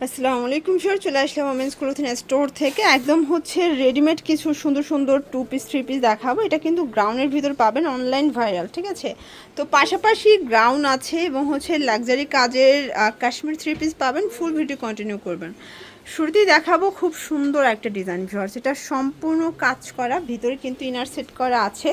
আসসালামু আলাইকুম স্যার, চলে আসলাম ওমেন্স ক্লোথিং স্টোর থেকে। একদম হচ্ছে রেডিমেড কিছু সুন্দর সুন্দর 2 পিস 3 পিস দেখাবো। এটা কিন্তু গ্রাউন্ডের ভিতর পাবেন, অনলাইন ভাইরাল, ঠিক আছে। তো পাশাপাশি গ্রাউন্ড আছে এবং হচ্ছে লাক্সারি কাজের কাশ্মীর 3 পিস পাবেন। ফুল ভিডিও কন্টিনিউ করবেন। শুরুতেই দেখাবো খুব সুন্দর একটা ডিজাইন ভিউয়ার্স, এটা সম্পূর্ণ কাজ করা, ভিতরে কিন্তু ইনার সেট করা আছে।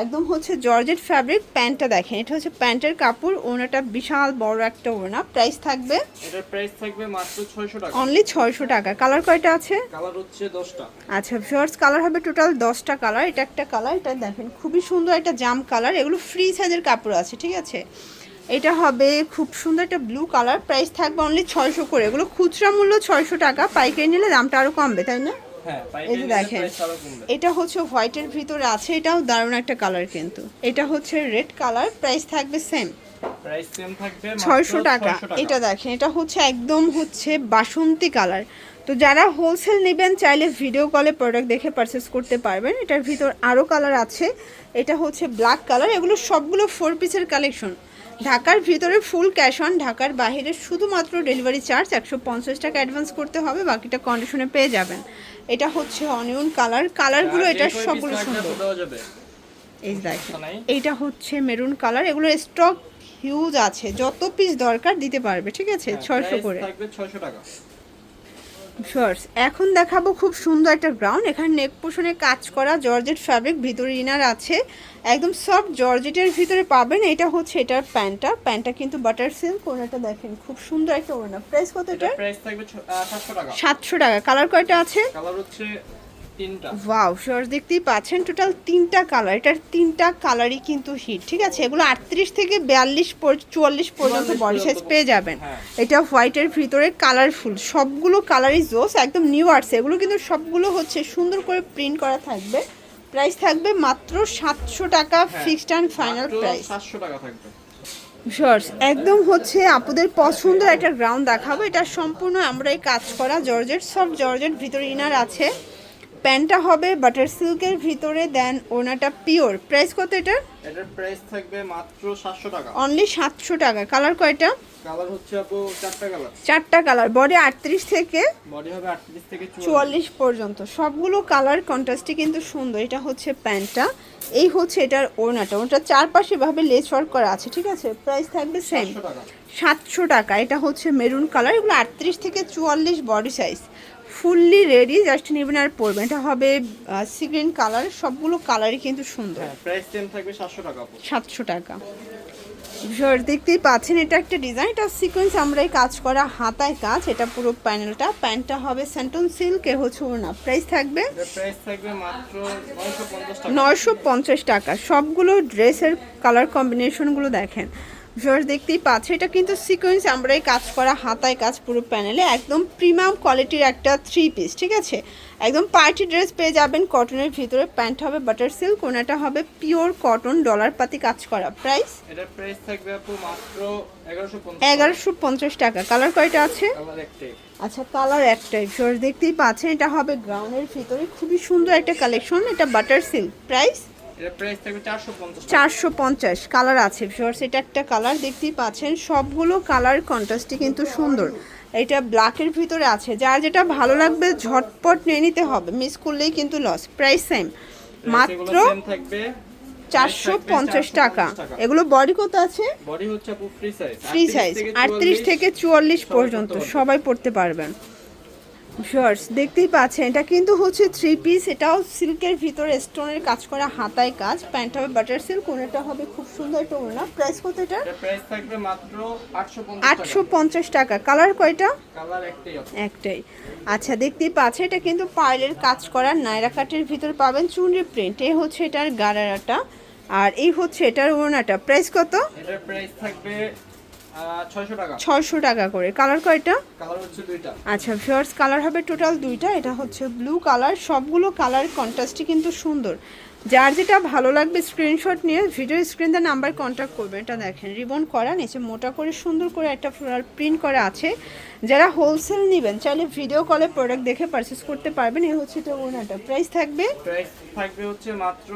একদম হচ্ছে জর্জেট ফ্যাব্রিক। প্যান্টটা দেখেন, এটা হচ্ছে প্যান্টের কাপড়। ওনাটা বিশাল বড় একটা ওনা। প্রাইস থাকবে, এটার প্রাইস থাকবে মাত্র 600 টাকা। অনলি 600 টাকা। কালার কয়টা আছে? কালার হচ্ছে 10টা। আচ্ছা ভিউয়ার্স, কালার হবে টোটাল 10টা কালার। এটা একটা কালার, এটা দেখেন খুবই সুন্দর একটা জাম কালার। এগুলো ফ্রি সাইজের কাপড় আছে, ঠিক আছে। এটা হবে খুব সুন্দর একটা ব্লু কালার। প্রাইস থাকবে অনলি 600 করে। এগুলো খুচরা মূল্য 600 টাকা, পাইকারি নিলে দামটা আরও কমবে, তাই না? হ্যাঁ, এই যে দেখেন, এটা হচ্ছে হোয়াইটের ভিতরে আছে, এটাও দারুণ একটা কালার কিন্তু। এটা হচ্ছে রেড কালার। প্রাইস থাকবে সেম, প্রাইস সেম থাকবে 600 টাকা। এটা দেখেন, এটা হচ্ছে একদম হচ্ছে বাসন্তী কালার। তো যারা হোলসেল নেবেন চাইলে ভিডিও কলে প্রোডাক্ট দেখে পারচেস করতে পারবেন। এটার ভিতর আরও কালার আছে। এটা হচ্ছে ব্ল্যাক কালার। এগুলো সবগুলো 4 পিসের কালেকশন। ঢাকার ভিতরে ফুল ক্যাশ অন, ঢাকার বাইরে শুধুমাত্র ডেলিভারি চার্জ 150 টাকা অ্যাডভান্স করতে হবে, বাকিটা কন্ডিশনে পেয়ে যাবেন। এটা হচ্ছে অনিয়ন কালার। কালারগুলো এটা সবগুলো সুন্দর। এই দেখেন, এইটা হচ্ছে মেরুন কালার। এগুলো স্টক হিউজ আছে, যত পিস দরকার দিতে পারবে, ঠিক আছে। 600 করে থাকবে 600 টাকা। শর্টস এখন দেখাবো খুব সুন্দর একটা গ্রাউন্ড। এখানে নেক পোষণে কাজ করা জর্জেট ফ্যাব্রিক, ভিতরে ইনার আছে। একদম সফট জর্জেটের ভিতরে পাবেন। এটা হচ্ছে এটার প্যান্টটা কিন্তু বাটার সিল্ক। ওনাটা দেখেন খুব সুন্দর একটা ওনা। প্রাইস কত এটা? প্রাইস থাকবে 700 টাকা। 700 টাকা। কালার কয়টা আছে? কালার হচ্ছে 3টা। ওয়াও শর্টস দেখতেই পাচ্ছেন, টোটাল 3টা কালার। এটার 3টা কালারই কিন্তু হিট, ঠিক আছে। এগুলো 38 থেকে 42 44 পর্যন্ত বডি সাইজ পেয়ে যাবেন। এটা হোয়াইটের ভিতরে কালারফুল, সবগুলো কালারই জোস, একদম নিউ আর্টস। এগুলো কিন্তু সবগুলো হচ্ছে সুন্দর করে প্রিন্ট করা থাকবে। প্রাইস থাকবে মাত্র 700 টাকা, ফিক্সড অ্যান্ড ফাইনাল প্রাইস 700 টাকা থাকবে। শর্টস একদম হচ্ছে আপুদের পছন্দের একটা গ্রাউন্ড দেখাবো। এটা সম্পূর্ণ আমরাই কাজ করা জর্জেট, সফট জর্জেট, ভিতরে ইনার আছে। প্যান্টটা হবে বাটার সিল্কের ভিতরে, দেন ওনাটা পিওর। প্রাইস কত এটার? এটার প্রাইস থাকবে মাত্র 700 টাকা। অনলি 700 টাকা। কালার কয়টা? কালার হচ্ছে আপু 4টা কালার। 4টা কালার। বডি 38 থেকে বডি হবে 38 থেকে 44 পর্যন্ত। সবগুলো কালার কন্ট্রাস্টই কিন্তু সুন্দর। এটা হচ্ছে প্যান্টটা, এই হচ্ছে এটার ওড়নাটা। ওটা চারপাশে ভাবে লেস ওয়ার্ক করা আছে, ঠিক আছে। প্রাইস থাকবে সেম 700 টাকা। এটা হচ্ছে মেরুন কালার। এগুলো 38 থেকে 44 body size, fully ready, just নেবেন আর পরবেন। এটা হবে সি গ্রিন কালার। সবগুলো কালারই কিন্তু সুন্দর। প্রাইস সেম থাকবে 700 টাকা। 700 টাকা। দেখতেই পাচ্ছেন, এটা একটা ডিজাইন। এটা সিকোয়েন্স আমরাই কাজ করা, হাতায় কাজ। এটা পুরো প্যানেলটা। প্যান্টটা হবে স্যান্টন সিল্ক। এ হচ্ছে ওড়না। প্রাইস থাকবে মাত্র 950 টাকা। 950 টাকা। সবগুলো ড্রেসের কালার কম্বিনেশনগুলো দেখেন ভিউয়ার্স, দেখতেই পাচ্ছে। এটা কিন্তু সিকোয়েন্স আমরাই কাজ করা, হাতায় কাজ পুরো প্যানেলে। একদম প্রিমিয়াম কোয়ালিটির একটা 3 পিস, ঠিক আছে। একদম পার্টি ড্রেস পেয়ে যাবেন কটনের ভিতরে। প্যান্ট হবে বাটার সিল্ক, ওনাটা হবে পিওর কটন, ডলার পাতি কাজ করা। প্রাইস এটার প্রাইস থাকবে আপু মাত্র 1150 টাকা। কালার কয়টা আছে? কালার একটাই। আচ্ছা, কালার একটাই। ভিউয়ার্স দেখতেই পাচ্ছেন, এটা হবে গ্রাউন্ডের ভিতরে, খুবই সুন্দর একটা কালেকশন। এটা বাটার সিল্ক। প্রাইস এর প্রাইস থাকবে 450 টাকা। 450। কালার আছে ভিউয়ার্স, এটা একটা কালার দেখতেই পাচ্ছেন। সবগুলো কালার কন্ট্রাস্টই কিন্তু সুন্দর। এটা ব্ল্যাকের ভিতরে আছে। যার যেটা ভালো লাগবে ঝটপট নিয়ে নিতে হবে, মিস করলেই কিন্তু লস। প্রাইস সেম, মাত্র 450 টাকা। এগুলো বডি কত আছে? বডি হচ্ছে আপু ফ্রি সাইজ, ফ্রি সাইজ 38 থেকে 44 পর্যন্ত সবাই পড়তে পারবেন। শর্টস দেখতেই পাচ্ছেন, এটা কিন্তু হচ্ছে 3 পিস। এটাও সিল্কের ভিতরে স্টোনের কাজ করা, হাতায় কাজ। প্যান্ট হবে বাটার সিল্ক, ওনাটা হবে খুব সুন্দর একটা ওড়না। প্রাইস কত এটা? প্রাইস থাকবে মাত্র 850 টাকা। কালার কয়টা? কালার একটাই। আচ্ছা, দেখতেই পাচ্ছেন, এটা কিন্তু পার্লের কাজ করা, নায়রা কাটের ভিতর পাবেন চুনরি প্রিন্ট। এই হচ্ছে এটার গারারাটা, আর এই হচ্ছে এটার ওড়নাটা। প্রাইস কত? এটার প্রাইস থাকবে 600 টাকা। 600 টাকা করে। কালার কয়টা? কালার হচ্ছে 2টা। আচ্ছা ভিউয়ার্স, কালার হবে টোটাল 2টা। এটা হচ্ছে ব্লু কালার। সবগুলো কালার কন্ট্রাস্টই কিন্তু সুন্দর। যার যেটা ভালো লাগবে স্ক্রিনশট নিয়ে ভিডিও স্ক্রিনে নাম্বার কন্ট্যাক্ট করবেন। এটা দেখেন রিবন করা, নিচে মোটা করে সুন্দর করে একটা ফ্লোরাল প্রিন্ট করা আছে। যারা হোলসেল নেবেন চাইলে ভিডিও কলে প্রোডাক্ট দেখে পারচেস করতে পারবেন। এই হচ্ছে এটা ওনাটা। প্রাইস থাকবে হচ্ছে মাত্র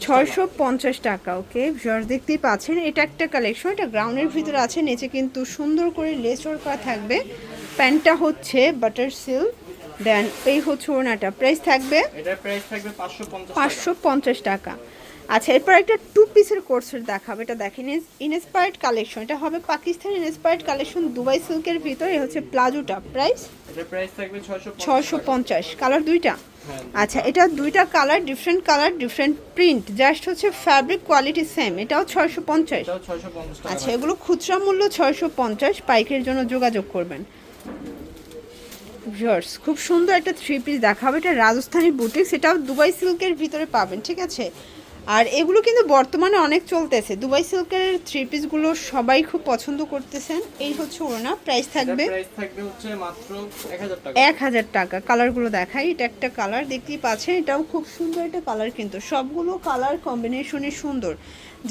650 টাকা। ওকে ভিউয়ার্স দেখতেই পাচ্ছেন, এটা একটা কালেকশন। এটা গ্রাউন্ডের ভিতরে আছে, নিচে কিন্তু সুন্দর করে লেস ওয়ার্ক করা থাকবে। প্যান্টটা হচ্ছে বাটার সিল্ক, দেন এই হচ্ছে ওড়নাটা, প্রাইস থাকবে এটার প্রাইস থাকবে 550 টাকা। 550 টাকা। আচ্ছা, এরপর একটা 2 পিসের কোর্সের দেখাবো, এটা দেখেন ইনস্পায়ার্ড কালেকশন, এটা হবে পাকিস্তানি ইনস্পায়ার্ড কালেকশন দুবাই সিল্কের ভিতরে, এই হচ্ছে প্লাজোটা, প্রাইস এটার প্রাইস থাকবে 650 টাকা। 650, কালার দুইটা। হ্যাঁ, আচ্ছা, এটা দুইটা কালার, ডিফারেন্ট প্রিন্ট, জাস্ট হচ্ছে ফ্যাব্রিক কোয়ালিটি সেম, এটাও 650। এটাও 650 টাকা। আচ্ছা, এগুলো খুচরা মূল্য 650, পাইকের জন্য যোগাযোগ করবেন। ভিউয়ার্স, খুব সুন্দর একটা 3 পিস দেখাবো, এটা রাজস্থানী বুটিক্স, এটাও দুবাই সিল্কের ভিতরে পাবেন, ঠিক আছে। আর এগুলো কিন্তু বর্তমানে অনেক চলতেছে, দুবাই সিল্কের 3 পিসগুলো সবাই খুব পছন্দ করতেছেন। এই হচ্ছে ওড়না, প্রাইস থাকবে এটার প্রাইস থাকবে হচ্ছে মাত্র 1000 টাকা। 1000 টাকা। কালারগুলো দেখাই, এটা একটা কালার দেখতেই পাচ্ছেন, এটাও খুব সুন্দর একটা কালার, কিন্তু সবগুলো কালার কম্বিনেশনই সুন্দর,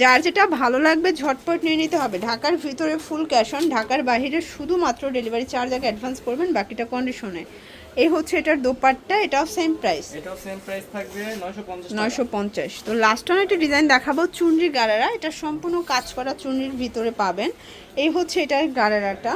যার যেটা ভালো লাগবে ঝটপট নিয়ে নিতে হবে। ঢাকার ভিতরে ফুল ক্যাশ অন, ঢাকার বাইরে শুধুমাত্র ডেলিভারি চার্জ আগে অ্যাডভান্স করবেন, বাকিটা কন্ডিশনে। এই হচ্ছে এটার দোপাট্টা, এটাও সেম প্রাইস, এটাও সেম প্রাইস থাকবে 950 টাকা। 950। তো লাস্ট অন একটা ডিজাইন দেখাবো, চুনরি গারারা, এটা সম্পূর্ণ কাজ করা চুনরির ভিতরে পাবেন। এই হচ্ছে এটার গারারাটা,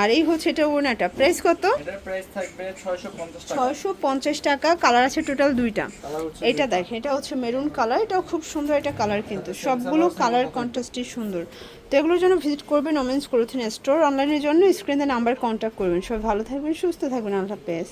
আর এই হচ্ছে এটা ওড়নাটা, প্রাইস কত? এটার প্রাইস থাকবে 650 টাকা। 650 টাকা। কালার আছে টোটাল দুইটা। কালার হচ্ছে এটা দেখেন, এটা হচ্ছে মেরুন কালার, এটাও খুব সুন্দর একটা কালার, কিন্তু সবগুলো কালার কন্ট্রাস্টই সুন্দর। তো এগুলোর জন্য ভিজিট করবেন ওমেন্স ক্লোথিং স্টোর, অনলাইনের জন্য স্ক্রিনে নাম্বার কন্ট্যাক্ট করবেন। সবাই ভালো থাকবেন, সুস্থ থাকবেন, আল্লাহ হাফেজ।